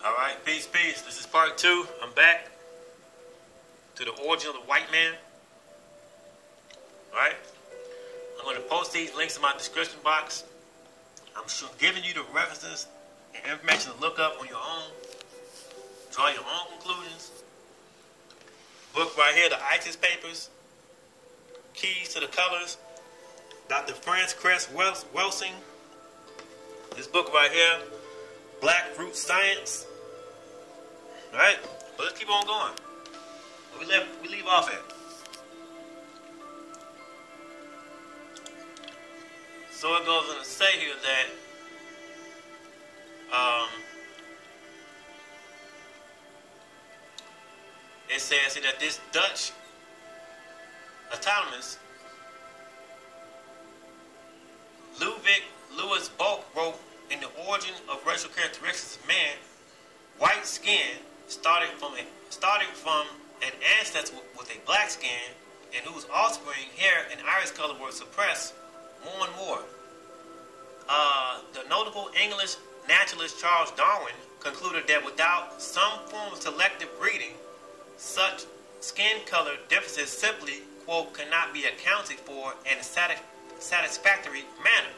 Alright, peace, peace. This is part 2. I'm back to the origin of the white man. Alright? I'm going to post these links in my description box. I'm giving you the references and information to look up on your own. Draw your own conclusions. Book right here, the ISIS Papers. Keys to the Colors. Dr. Franz Cress Welsing. This book right here, Black Root Science. Alright, but let's keep on going. We leave off at. So it goes on to say here that it says here that this Dutch autonomous Ludwig Louis Bolk wrote in The Origin of Racial Characteristics of Man, white skin started from an ancestor with a black skin and whose offspring, hair, and iris color were suppressed more and more. The notable English naturalist Charles Darwin concluded that without some form of selective breeding, such skin color differences simply, quote, cannot be accounted for in a satisfactory manner.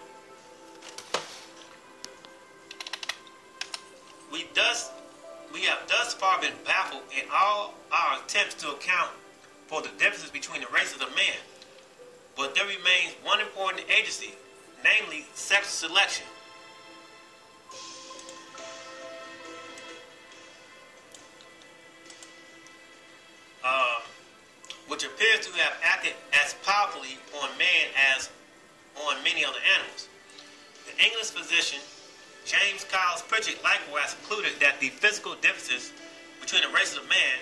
We have thus far been baffled in all our attempts to account for the differences between the races of man. But there remains one important agency, namely sexual selection. Which appears to have acted as powerfully on man as on many other animals. The English physician James Giles Pritchett likewise concluded that the physical differences between the races of man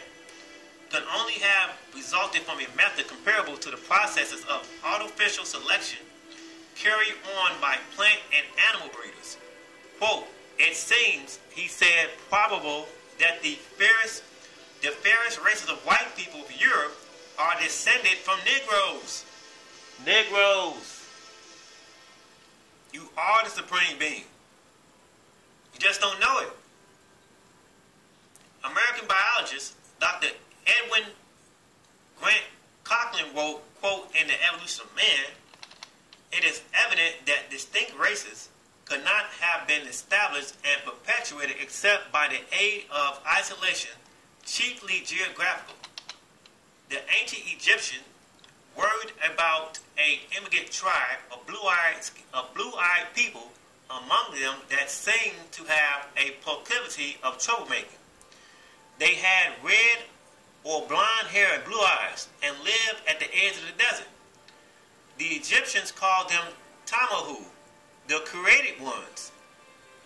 can only have resulted from a method comparable to the processes of artificial selection carried on by plant and animal breeders. Quote, it seems, he said, probable that the fairest races of white people of Europe are descended from Negroes. Negroes. You are the supreme being. You just don't know it. American biologist Dr. Edwin Grant Cochran wrote, quote, in The Evolution of Man, it is evident that distinct races could not have been established and perpetuated except by the aid of isolation, chiefly geographical. The ancient Egyptian, worried about an immigrant tribe of blue-eyed people among them that seemed to have a proclivity of troublemaking. They had red or blonde hair and blue eyes and lived at the edge of the desert. The Egyptians called them Tamahu, the created ones,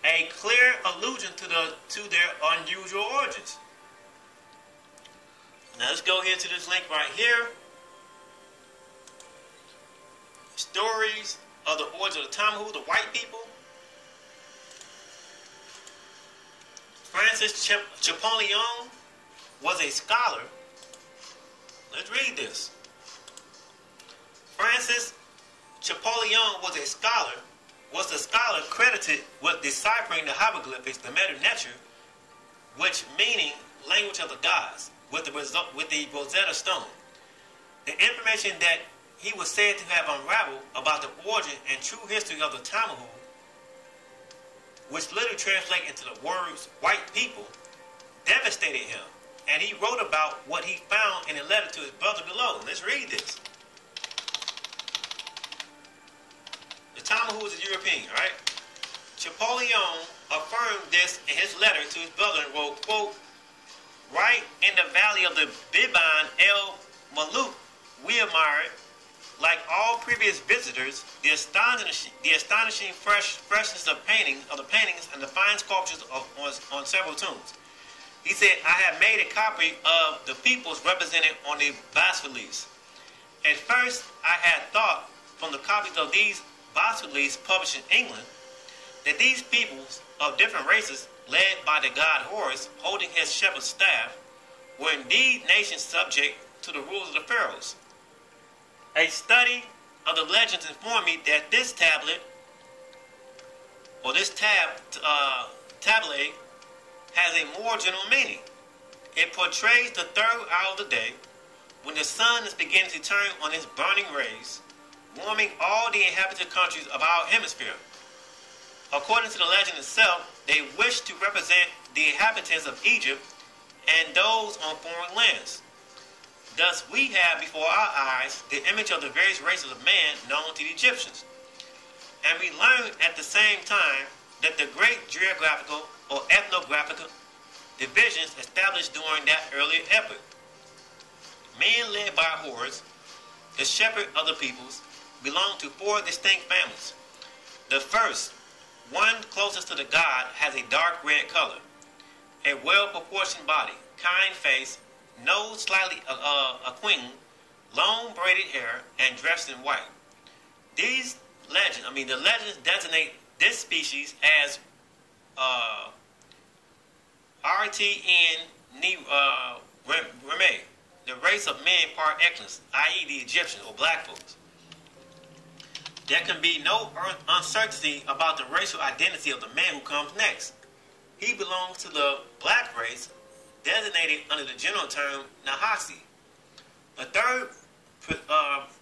a clear allusion to their unusual origins. Now let's go here to this link right here. Stories of the origin of the Tamahu, the white people. Francis Champollion was a scholar. Let's read this. Francis Champollion was the scholar credited with deciphering the hieroglyphics, the Medu Neter, which meaning language of the gods, with the Rosetta Stone. The information that he was said to have unraveled about the origin and true history of the Tamahu, which literally translate into the words white people, devastated him. And he wrote about what he found in a letter to his brother below. Let's read this. The Tamahu is a European, right? Champollion affirmed this in his letter to his brother and wrote, quote, right in the valley of the Biban El Maluk, we admired, like all previous visitors, the astonishing freshness of the paintings and the fine sculptures on several tombs. He said, I have made a copy of the peoples represented on the bas-reliefs. At first, I had thought from the copies of these bas-reliefs published in England that these peoples of different races, led by the god Horus, holding his shepherd's staff, were indeed nations subject to the rules of the pharaohs. A study of the legends informed me that this tablet, or this tablet, has a more general meaning. It portrays the third hour of the day, when the sun is beginning to turn on its burning rays, warming all the inhabited countries of our hemisphere. According to the legend itself, they wish to represent the inhabitants of Egypt and those on foreign lands. Thus, we have before our eyes the image of the various races of man known to the Egyptians. And we learn at the same time that the great geographical or ethnographical divisions established during that earlier epoch. Men led by hordes, the shepherd of the peoples, belong to four distinct families. The first, one closest to the god, has a dark red color, a well-proportioned body, kind face, nose slightly aquiline, long braided hair, and dressed in white. The legends designate this species as RTN Reme, the race of men par excellence, i.e. the Egyptians or black folks. There can be no uncertainty about the racial identity of the man who comes next. He belongs to the black race, designated under the general term Nahasi. The third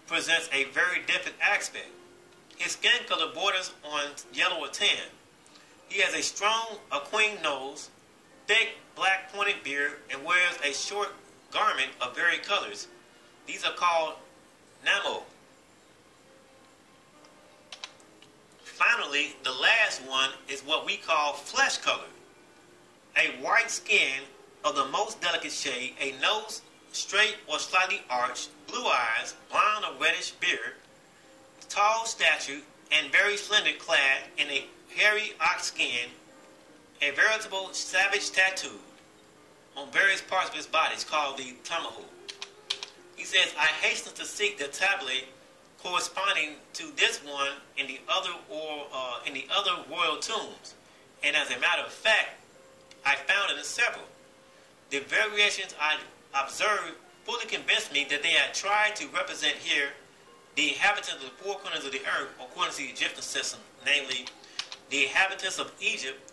presents a very different aspect. His skin color borders on yellow or tan. He has a strong aquiline nose, thick black pointed beard, and wears a short garment of varied colors. These are called Namo. Finally, the last one is what we call flesh color. A white skin of the most delicate shade, a nose straight or slightly arched, blue eyes, blonde or reddish beard, tall stature, and very slender, clad in a hairy ox skin, a veritable savage tattoo on various parts of his body is called the tamahu. He says, I hasten to seek the tablet corresponding to this one in the other royal tombs, and as a matter of fact, I found it in several. The variations I observed fully convinced me that they had tried to represent here the inhabitants of the four corners of the earth according to the Egyptian system, namely the inhabitants of Egypt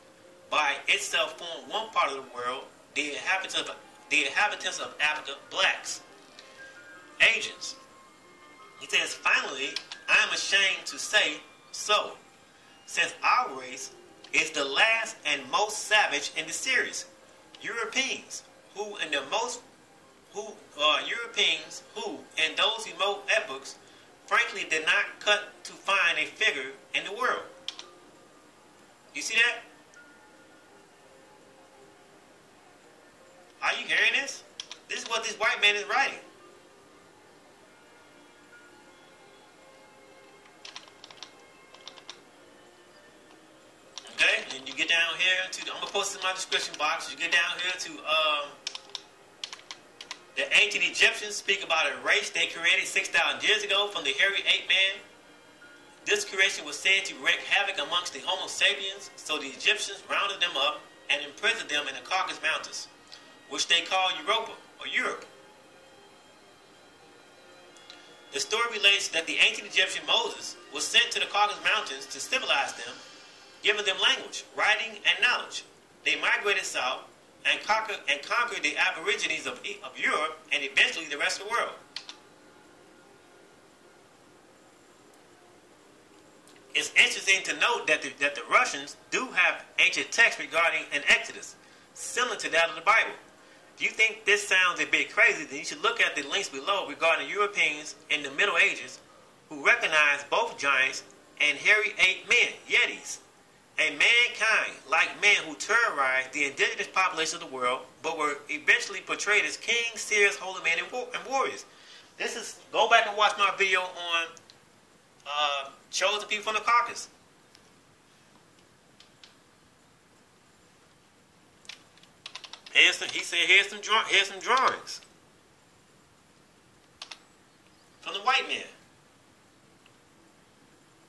by itself form one part of the world, the inhabitants of Africa, blacks, Asians. He says, finally, I am ashamed to say so, since our race is the last and most savage in the series. Europeans who in those remote epochs frankly did not cut to find a figure in the world. You see that? Are you hearing this? This is what this white man is writing. Okay, and you get down here to, I'm going to post it in my description box. You get down here to, the ancient Egyptians speak about a race they created 6,000 years ago from the hairy ape man. This creation was said to wreak havoc amongst the Homo sapiens, so the Egyptians rounded them up and imprisoned them in the Caucasus Mountains, which they call Europa, or Europe. The story relates that the ancient Egyptian Moses was sent to the Caucasus Mountains to civilize them, giving them language, writing, and knowledge. They migrated south and conquered the aborigines of Europe and eventually the rest of the world. It's interesting to note that the Russians do have ancient texts regarding an Exodus, similar to that of the Bible. If you think this sounds a bit crazy, then you should look at the links below regarding Europeans in the Middle Ages who recognized both giants and hairy ape men, Yetis, a mankind like men who terrorized the indigenous population of the world, but were eventually portrayed as kings, seers, holy men, and warriors. Go back and watch my video on chosen people from the Caucasus. He said, here's some drawings from the white man.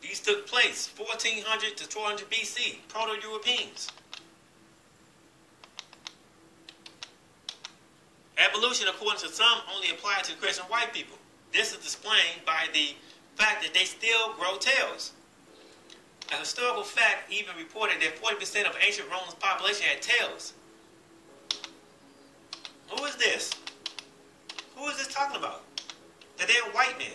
These took place 1400 to 1200 BC, Proto-Europeans. Evolution, according to some, only applied to Christian white people. This is explained by the fact that they still grow tails. A historical fact even reported that 40% of ancient Rome's population had tails. Who is this? Who is this talking about? The damn white man.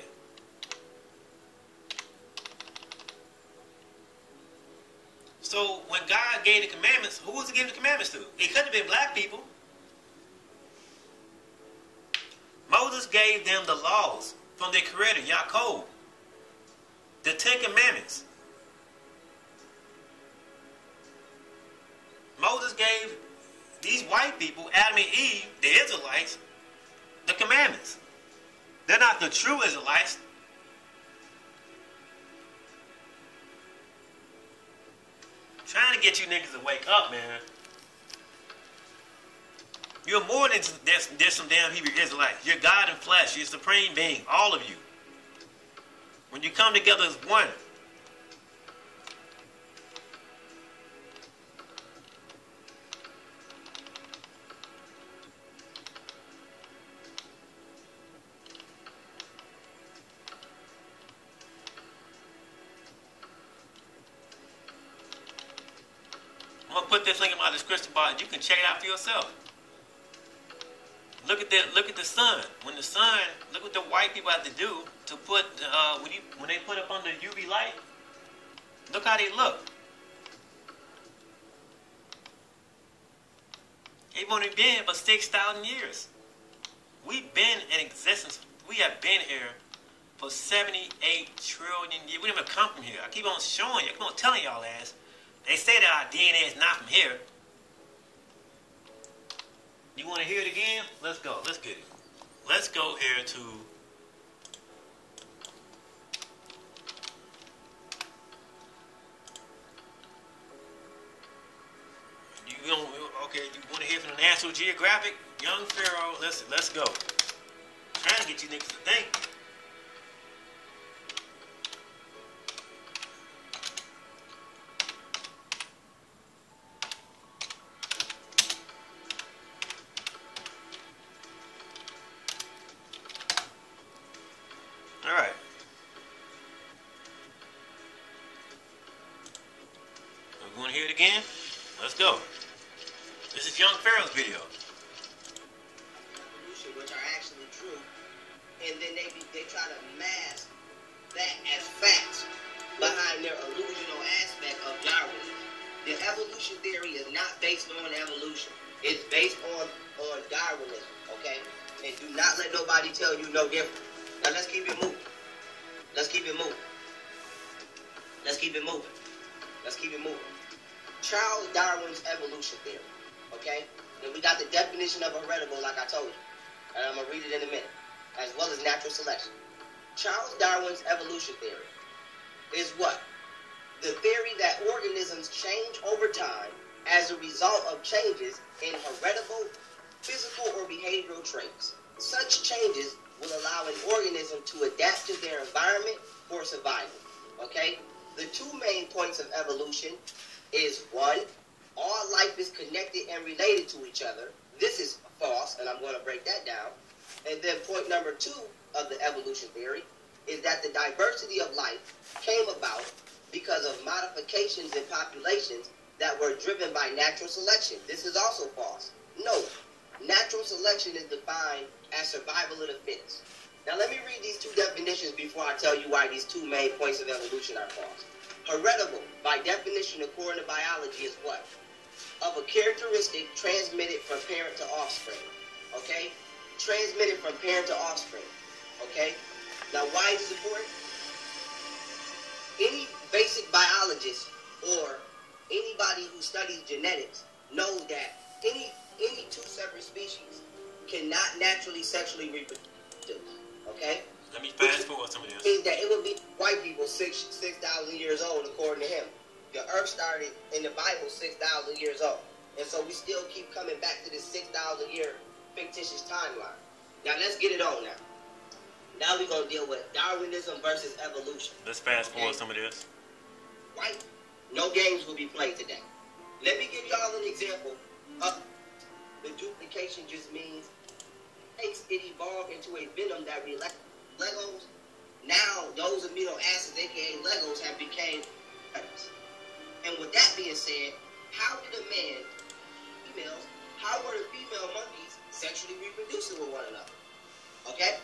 So when God gave the commandments, who was he giving the commandments to? It couldn't have been black people. Moses gave them the laws from their creator, Yaakov. The 10 Commandments. Moses gave these white people, Adam and Eve, the Israelites, the commandments. They're not the true Israelites. I'm trying to get you niggas to wake up, man. You're more than there's some damn Hebrew Israelites. You're God in flesh. You're supreme being. All of you. When you come together as one. I'm going to put this link in my description box. You can check it out for yourself. Look at the sun. When the sun, look what the white people have to do to put when they put up under UV light. Look how they look. They've only been for 6,000 years. We've been in existence. We have been here for 78 trillion years. We didn't even come from here. I keep on showing you. I keep on telling y'all ass. They say that our DNA is not from here. You want to hear it again? Let's go. Let's get it. Let's go here to you want to hear from the National Geographic? Young Pharaoh. Let's go. I'm trying to get you niggas to think. All right. We want to hear it again? Let's go. This is Young Pharaoh's video. Which are actually true, and then they try to mask that as facts behind their illusional aspect of Darwinism. The evolution theory is not based on evolution. It's based on Darwinism, okay? And do not let nobody tell you no different. Now let's keep it moving. Let's keep it moving. Let's keep it moving. Let's keep it moving. Charles Darwin's evolution theory, okay? And we got the definition of heritable, like I told you. And I'm going to read it in a minute, as well as natural selection. Charles Darwin's evolution theory is what? The theory that organisms change over time as a result of changes in heritable, physical, or behavioral traits. Such changes will allow an organism to adapt to their environment for survival. Okay? The two main points of evolution is one, all life is connected and related to each other. This is false, and I'm going to break that down. And then point number two of the evolution theory is that the diversity of life came about because of modifications in populations that were driven by natural selection. This is also false. No, natural selection is defined as survival of the fittest. Now let me read these two definitions before I tell you why these two main points of evolution are false. Heritable, by definition according to biology, is what? Of a characteristic transmitted from parent to offspring. Okay? Transmitted from parent to offspring. Okay? Now why is this important? Any basic biologist or anybody who studies genetics knows that any two separate species cannot naturally sexually reproduce. Okay? Let me fast forward some of this. Means that it would be white people 6,000 years old according to him. The earth started in the Bible 6,000 years old. And so we still keep coming back to this 6,000 year fictitious timeline. Now let's get it on now. Now we're going to deal with Darwinism versus evolution. Let's fast forward some of this. Right? No games will be played today. Let me give y'all an example of the duplication just means it evolved into a venom that relates Legos. Now those amino acids, aka Legos, have became predators. And with that being said, how did a man, females, how were the female monkeys sexually reproducing with one another. Okay?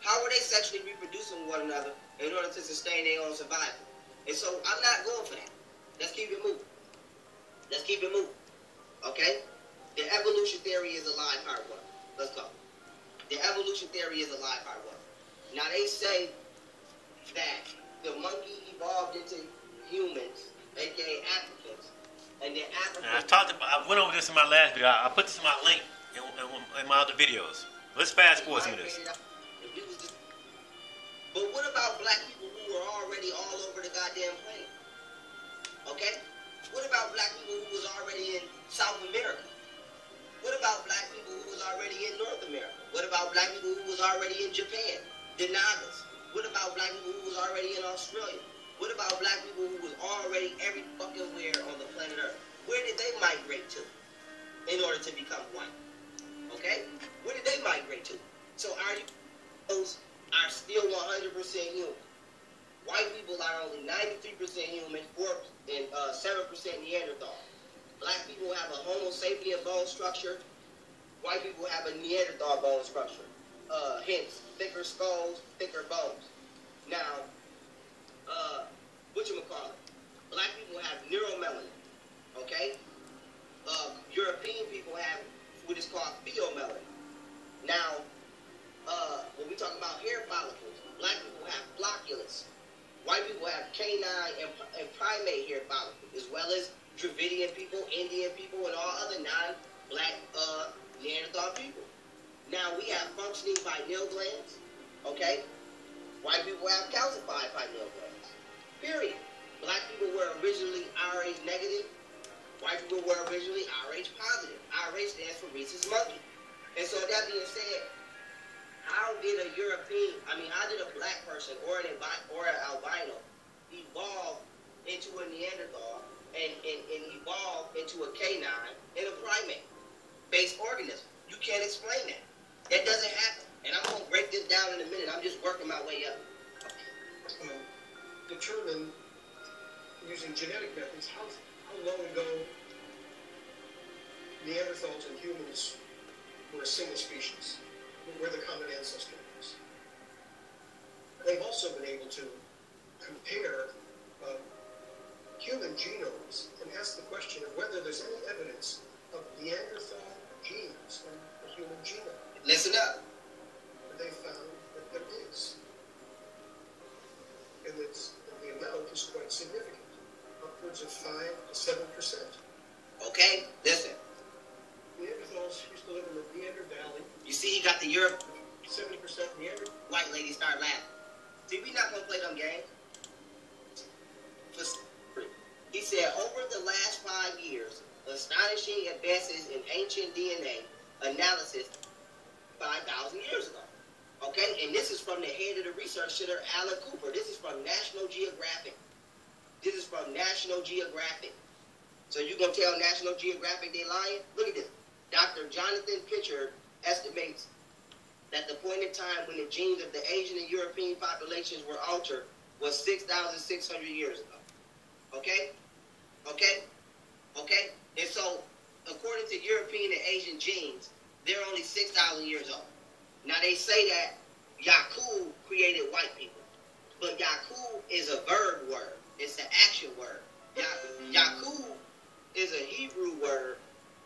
How are they sexually reproducing with one another in order to sustain their own survival? And so I'm not going for that. Let's keep it moving. Let's keep it moving. Okay? The evolution theory is a lie, part one. Let's go. The evolution theory is a lie, part one. Now they say that the monkey evolved into humans, aka Africans, and then Africans. I went over this in my last video. I put this in my link in my other videos. Let's fast forward some of this. But what about black people who were already all over the goddamn planet? Okay? What about black people who was already in South America? What about black people who was already in North America? What about black people who was already in Japan? The Nagas. What about black people who was already in Australia? What about black people who was already every fucking where on the planet Earth? Where did they migrate to in order to become white? Okay? Where did they migrate to? So those are still 100% human. White people are only 93% human, 4% and 7% Neanderthal. Black people have a Homo sapien bone structure. White people have a Neanderthal bone structure. Hence, thicker skulls, thicker bones. Now, whatchamacallit? Black people have neuromelanin. Okay? European people have what is called pheomelanin. Now, when we talk about hair follicles, black people have flocculus. White people have canine and primate hair follicles, as well as Dravidian people, Indian people, and all other non-black Neanderthal people. Now, we have functioning pineal glands, okay? White people have calcified pineal glands, period. Black people were originally Rh negative. White people were originally Rh positive. Rh stands for rhesus monkey. And so that being said, how did a black person or an albino evolve into a Neanderthal and evolve into a canine and a primate-based organism? You can't explain that. That doesn't happen. And I'm going to break this down in a minute. I'm just working my way up. Determine, using genetic methods, how long ago Neanderthals and humans were a single species, where the common ancestor is. They've also been able to compare human genomes and ask the question of whether there's any evidence of Neanderthal genes in the human genome. Listen up. And they found that there is. And the amount is quite significant, upwards of 5 to 7%. Okay, listen. Neanderthals used to live in the Neander Valley. You see, he got the Europe. 70% Neander. White lady start laughing. See, we not gonna play them games. He said, over the last 5 years, astonishing advances in ancient DNA analysis 5,000 years ago. Okay, and this is from the head of the research center, Alan Cooper. This is from National Geographic. This is from National Geographic. So you gonna tell National Geographic they lying? Look at this. Dr. Jonathan Pitcher estimates that the point in time when the genes of the Asian and European populations were altered was 6,600 years ago. Okay? Okay? Okay? And so, according to European and Asian genes, they're only 6,000 years old. Now, they say that Yakub created white people. But Yakub is a verb word. It's an action word. Yakub is a Hebrew word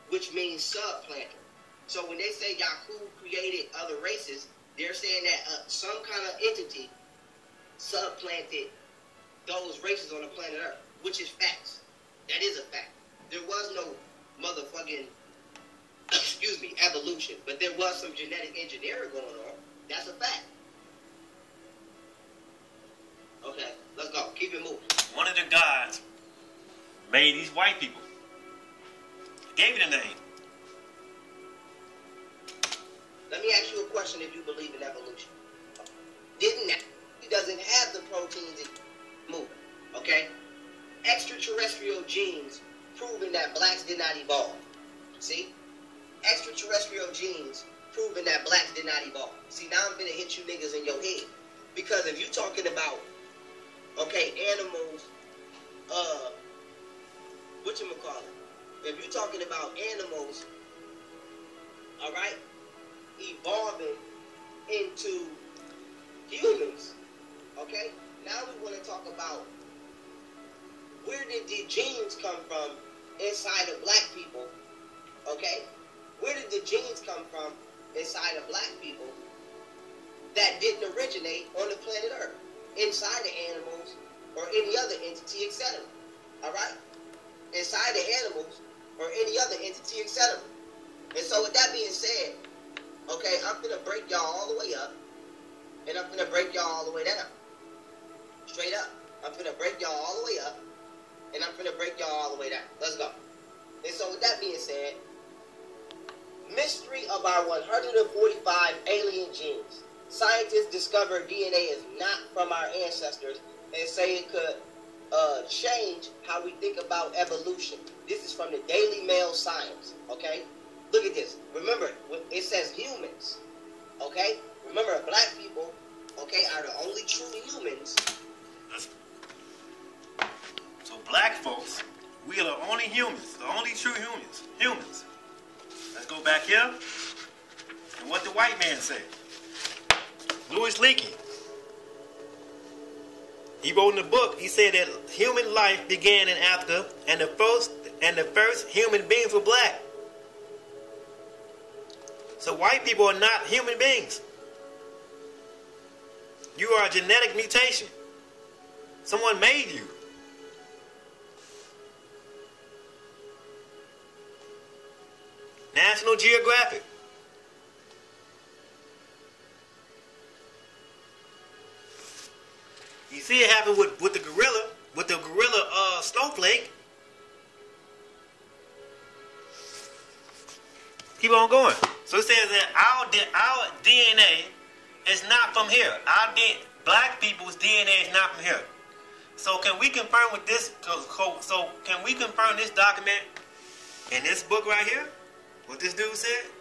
which means subplanter. So when they say Yakub created other races, they're saying that some kind of entity subplanted those races on the planet Earth, which is facts. That is a fact. There was no motherfucking, evolution, but there was some genetic engineering going on. That's a fact. Okay, let's go. Keep it moving. One of the gods made these white people. Gave it a name. Let me ask you a question if you believe in evolution. He doesn't have the proteins in moving, okay? Extraterrestrial genes proving that blacks did not evolve. See? Extraterrestrial genes proving that blacks did not evolve. See, now I'm gonna hit you niggas in your head. Because if you're talking about, okay, animals, whatchamacallit? If you're talking about animals, all right, evolving into humans. Okay? Now we want to talk about where did the genes come from inside of black people? Okay? Where did the genes come from inside of black people that didn't originate on the planet Earth, inside the animals or any other entity, etc.? Alright? Inside the animals or any other entity, etc. And so with that being said, okay, I'm going to break y'all all the way up, and I'm going to break y'all all the way down. Straight up. I'm going to break y'all all the way up, and I'm going to break y'all all the way down. Let's go. And so with that being said, mystery of our 145 alien genes. Scientists discover DNA is not from our ancestors and say it could change how we think about evolution. This is from the Daily Mail Science, okay? Look at this. Remember, it says humans, okay? Remember, black people, okay, are the only true humans. So black folks, we are the only humans, the only true humans. Let's go back here. And what the white man said. Louis Leakey. He wrote in the book, he said that human life began in Africa and the first human beings were black. So white people are not human beings. You are a genetic mutation. Someone made you. National Geographic. You see it happen with the gorilla, snowflake. Keep on going. So it says that our DNA is not from here. Black people's DNA is not from here. So can we confirm with this? So can we confirm this document in this book right here? What this dude said?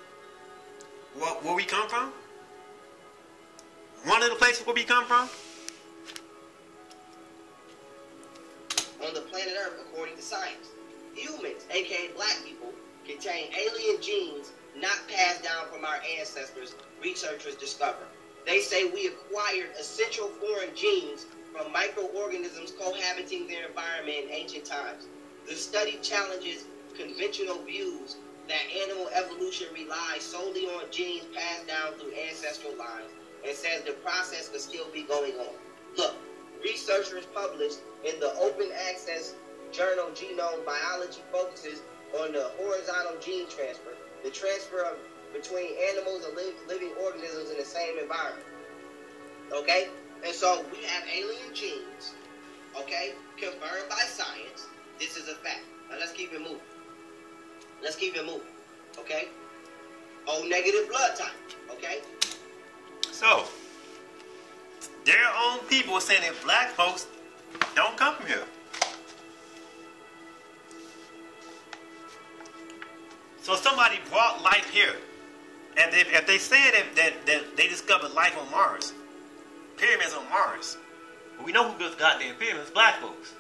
Where we come from? One of the places where we come from? On the planet Earth, according to science, humans, aka black people, contain alien genes not passed down from our ancestors, researchers discover. They say we acquired essential foreign genes from microorganisms cohabiting their environment in ancient times. The study challenges conventional views that animal evolution relies solely on genes passed down through ancestral lines and says the process could still be going on. Look, researchers published in the open access journal Genome Biology focuses on the horizontal gene transfer, the transfer between animals and living organisms in the same environment. Okay? And so we have alien genes, okay, confirmed by science. This is a fact. Now let's keep it moving. Let's keep it moving, okay? O negative blood type, okay? So, their own people are saying that black folks don't come from here. So somebody brought life here. And if they said that they discovered life on Mars, pyramids on Mars, well, we know who built the goddamn pyramids, black folks.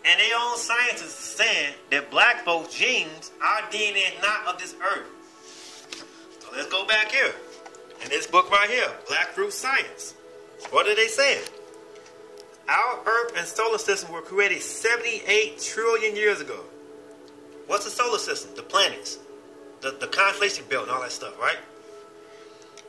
And their own scientists are saying that black folks' genes, our DNA is not of this earth. So let's go back here. In this book right here, Black Fruit Science. What are they saying? Our Earth and solar system were created 78 trillion years ago. What's the solar system? The planets. The constellation belt and all that stuff, right?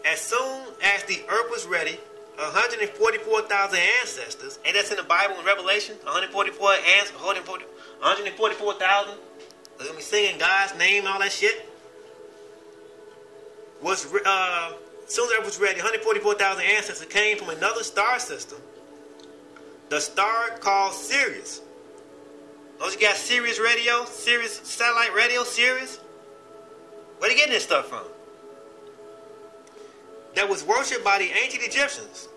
As soon as the Earth was ready, 144,000 ancestors, and that's in the Bible in Revelation, 144,000, let me singing God's name and all that shit. As soon as the Earth was ready, 144,000 ancestors came from another star system, the star called Sirius. Don't you got Sirius radio, Sirius satellite radio, Sirius? Where they getting this stuff from? That was worshipped by the ancient Egyptians.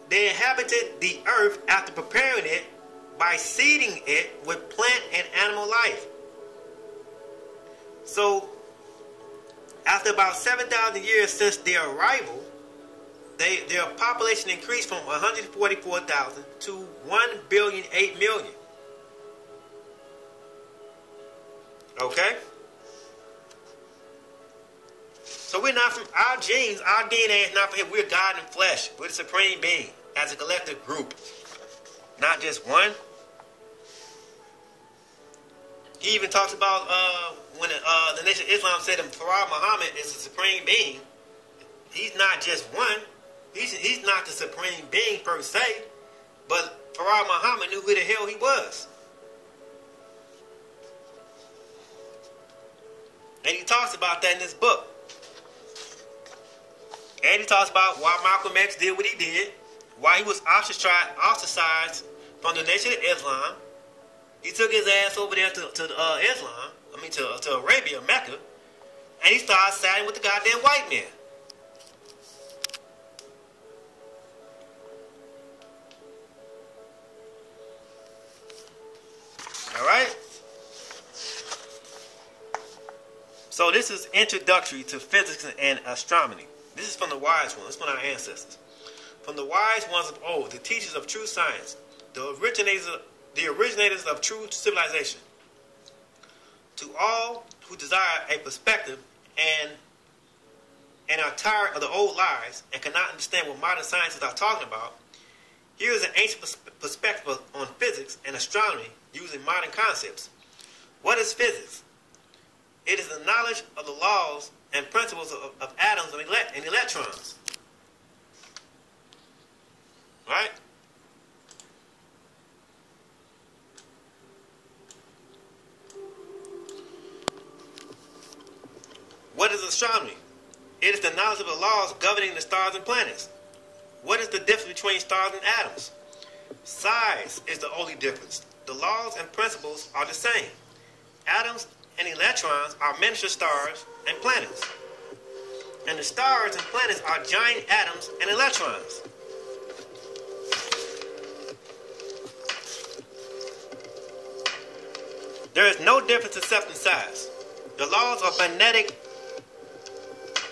They inhabited the earth after preparing it by seeding it with plant and animal life. So, after about 7,000 years since their arrival, their population increased from 144,000 to 1,008,000,000. Okay? So we're not from our genes, our DNA is not from here. We're God in flesh. We're the supreme being as a collective group, not just one. He even talks about when the Nation of Islam said that Farah Muhammad is the supreme being. He's not just one. He's not the supreme being per se, but Farah Muhammad knew who the hell he was. And he talks about that in this book. And he talks about why Malcolm X did what he did, why he was ostracized from the Nation of Islam. He took his ass over there to Arabia, Mecca, and he started siding with the goddamn white man. All right? So this is introductory to physics and astronomy. This is from the wise ones, from our ancestors. From the wise ones of old, the teachers of true science, the originators of true civilization. To all who desire a perspective and are tired of the old lies and cannot understand what modern scientists are talking about, here is an ancient perspective on physics and astronomy using modern concepts. What is physics? It is the knowledge of the laws and principles of atoms and electrons. Right? What is astronomy? It is the knowledge of the laws governing the stars and planets. What is the difference between stars and atoms? Size is the only difference. The laws and principles are the same. Atoms and electrons are miniature stars and planets. And the stars and planets are giant atoms and electrons. There is no difference except in size. The laws of magnetic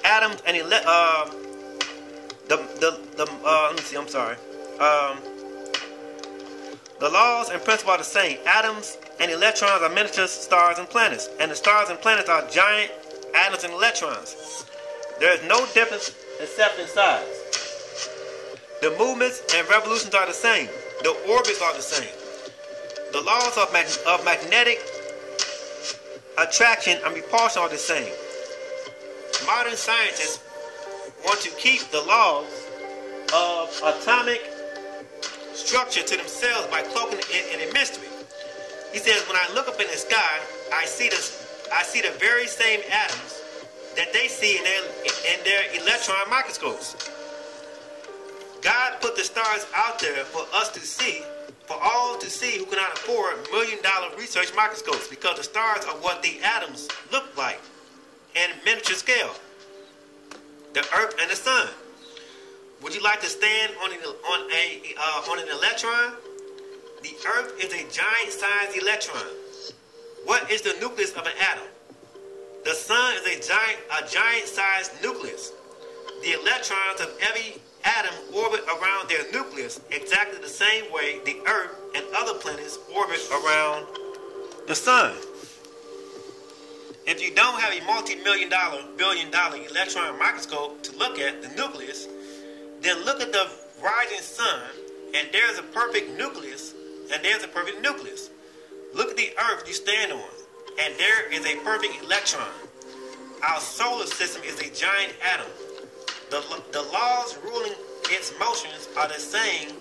atoms and the laws and principles are the same. Atoms and electrons are miniature stars and planets, and the stars and planets are giant atoms and electrons. There is no difference except in size. The movements and revolutions are the same. The orbits are the same. The laws of magnetic attraction and repulsion are the same. Modern scientists want to keep the laws of atomic structure to themselves by cloaking it in a mystery. He says, when I look up in the sky, I see the very same atoms that they see in their electron microscopes. God put the stars out there for us to see, for all to see who cannot afford $1 million research microscopes, because the stars are what the atoms look like in miniature scale. The Earth and the Sun. Would you like to stand on an electron? The Earth is a giant-sized electron. What is the nucleus of an atom? The Sun is a giant-sized nucleus. The electrons of every atom orbit around their nucleus exactly the same way the Earth and other planets orbit around the Sun. If you don't have a multi-billion-dollar electron microscope to look at the nucleus, then look at the rising sun, and there's a perfect nucleus, and there's a perfect nucleus. Look at the Earth you stand on, and there is a perfect electron. Our solar system is a giant atom. The laws ruling its motions are the same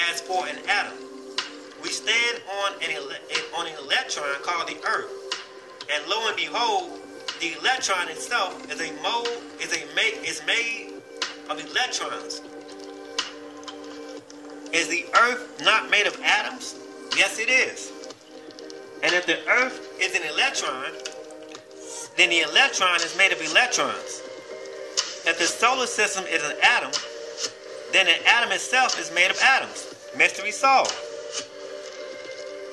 as for an atom. We stand on an electron called the Earth, and lo and behold, the electron itself is made of electrons. Is the Earth not made of atoms? Yes, it is. And if the Earth is an electron, then the electron is made of electrons. If the solar system is an atom, then an atom itself is made of atoms. Mystery solved.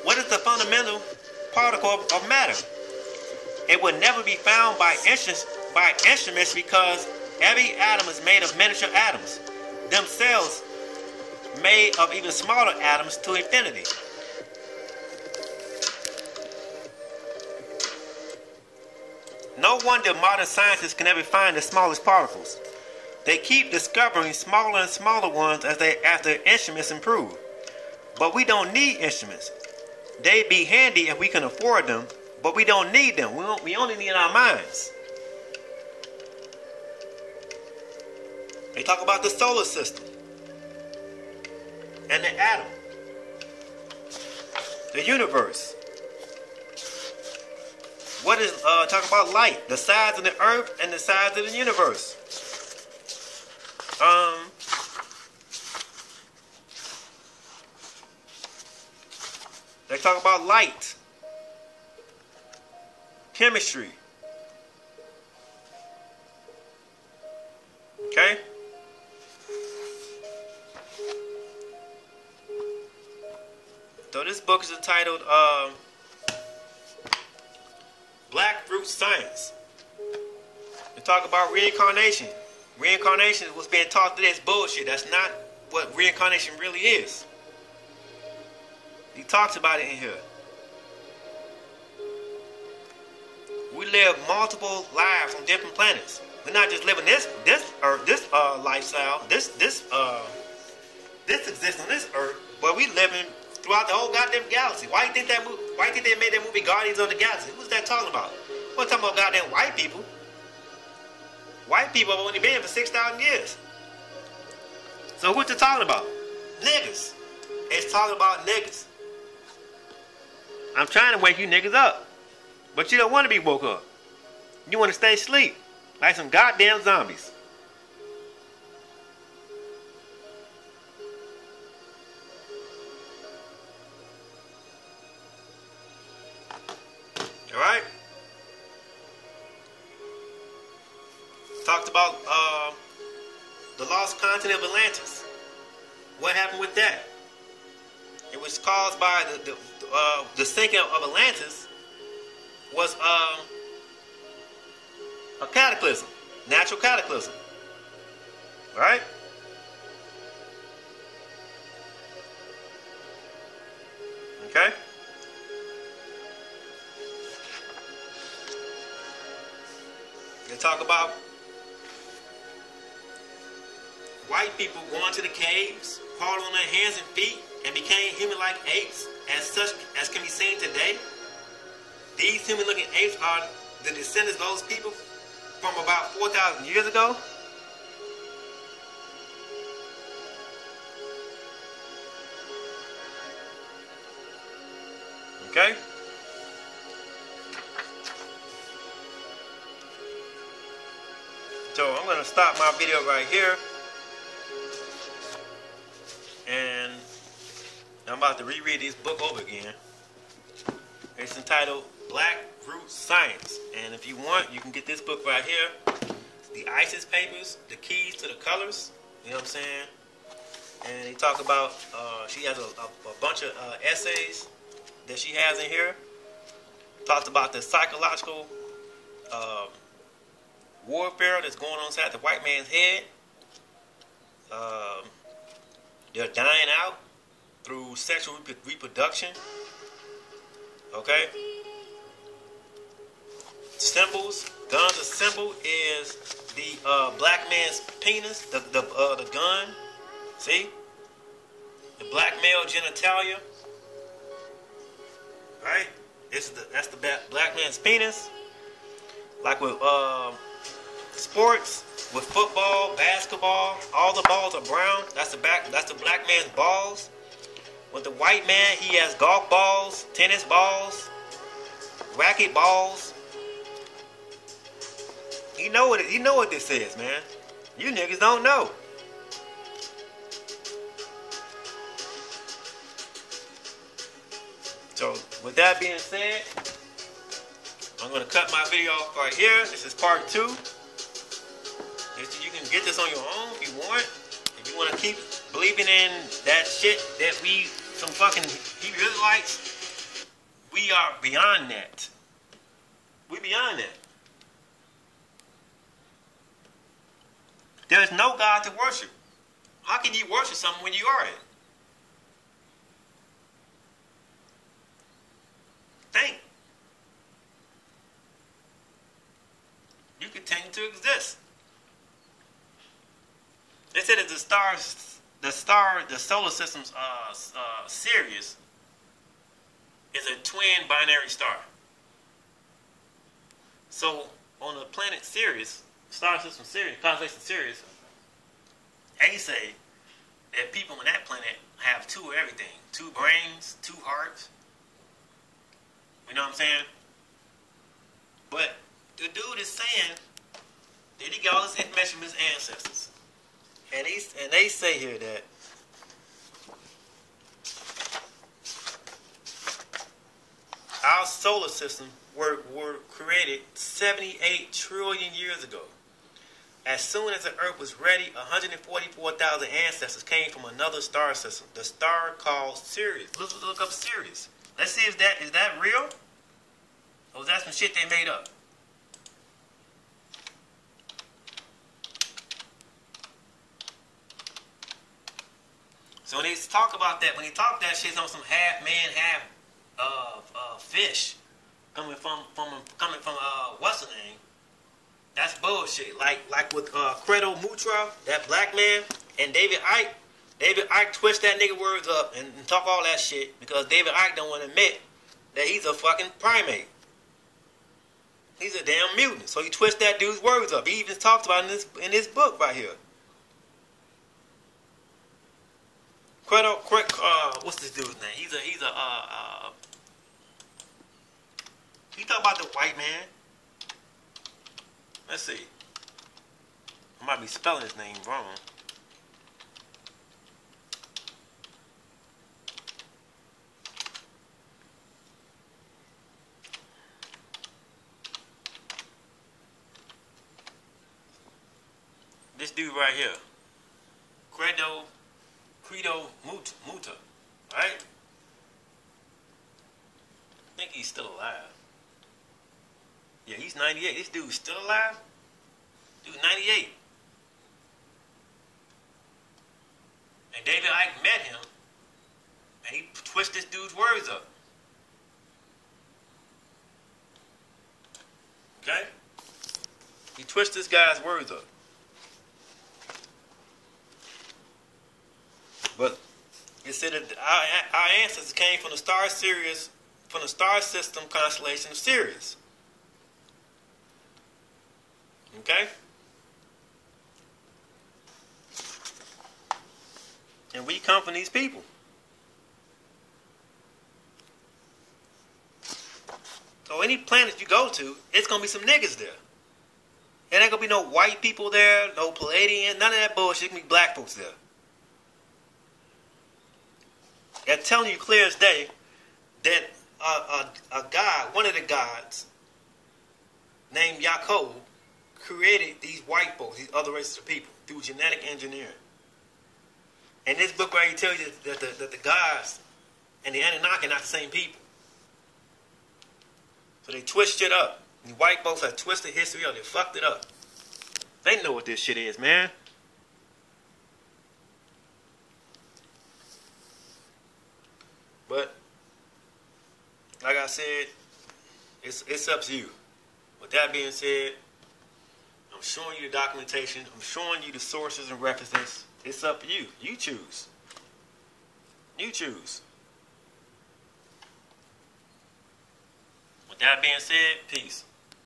What is the fundamental particle of matter? It would never be found by instruments because every atom is made of miniature atoms, themselves made of even smaller atoms to infinity. No wonder modern scientists can never find the smallest particles. They keep discovering smaller and smaller ones as their instruments improve. But we don't need instruments. They'd be handy if we can afford them, but we don't need them. We only need our minds. They talk about the solar system and the atom, the universe. What is talk about light, the size of the earth and the size of the universe. They talk about light, chemistry. Okay? So this book is entitled Black Root Science. They talk about reincarnation. Reincarnation was being taught today is bullshit. That's not what reincarnation really is. He talks about it in here. We live multiple lives on different planets. We're not just living this lifestyle, this exists on this earth, but we living throughout the whole goddamn galaxy. Why do you think they made that movie Guardians of the Galaxy? Who's that talking about? We're talking about goddamn white people. White people have only been here for 6,000 years. So what's it talking about? Niggas. It's talking about niggas. I'm trying to wake you niggas up. But you don't want to be woke up. You want to stay asleep. Like some goddamn zombies. Alright? Talked about the lost continent of Atlantis. What happened with that? It was caused by the sinking of Atlantis was a cataclysm, natural cataclysm, right? Okay. They talk about white people going to the caves, crawling on their hands and feet, and became human-like apes, as such as can be seen today. These human-looking apes are the descendants of those people from about 4,000 years ago. Okay? So I'm going to stop my video right here. And I'm about to reread this book over again. It's entitled Black Root Science. And if you want, you can get this book right here. The ISIS Papers, The Keys to the Colors. You know what I'm saying? And they talk about, she has a bunch of essays that she has in here. Talks about the psychological warfare that's going on inside the white man's head. They're dying out through sexual reproduction. Okay? Symbols. Gun's a symbol is the black man's penis, the gun. See? The black male genitalia. Right? That's the black man's penis. Like with sports, with football, basketball, all the balls are brown. That's the black man's balls. With the white man, he has golf balls, tennis balls, racket balls. You know what this is, man. You niggas don't know. So, with that being said, I'm going to cut my video off right here. This is part 2. You can get this on your own if you want. If you want to keep believing in that shit that we, some fucking Hebrew Israelites, we are beyond that. We're beyond that. There is no God to worship. How can you worship something when you are it? Think. you continue to exist. They said that the solar system's Sirius is a twin binary star. So on the planet Sirius, star system Sirius, constellation Sirius, they say that people on that planet have two of everything. 2 brains, 2 hearts. You know what I'm saying? But the dude is saying that he got all this information from his ancestors. And they say here that our solar system were created 78 trillion years ago. As soon as the Earth was ready, 144,000 ancestors came from another star system, the star called Sirius. Let's look up Sirius. Let's see if is that real, or is that some shit they made up? So when they talk about that, when they talk that shit, it's on some half man, half fish coming from what's the name? That's bullshit. Like with Credo Mutra, that black man, and David Icke. David Icke twist that nigga words up and talk all that shit because David Icke don't want to admit that he's a fucking primate. He's a damn mutant. So he twists that dude's words up. He even talks about it in this book right here. Credo, what's this dude's name? He talk about the white man. Let's see. I might be spelling his name wrong. This dude right here. Credo Muta. Right? I think he's still alive. Yeah, he's 98. This dude's still alive? Dude, 98. And David Icke met him, and he twisted this dude's words up. Okay? He twisted this guy's words up. But it said that our ancestors came from the star Sirius, from the star system constellation of Sirius. Okay? And we come from these people. So any planet you go to, it's going to be some niggas there. There ain't going to be no white people there, no Palladian, none of that bullshit. It's going to be black folks there. They're telling you clear as day that a god, one of the gods, named Yaakov, created these white folks, these other races of people, through genetic engineering. And this book right here tells you that the gods and the Anunnaki are not the same people. So they twist shit up. The white folks have twisted history up. They fucked it up. They know what this shit is, man. But, like I said, it's up to you. With that being said, I'm showing you the documentation. I'm showing you the sources and references. It's up to you. You choose. You choose. With that being said, peace.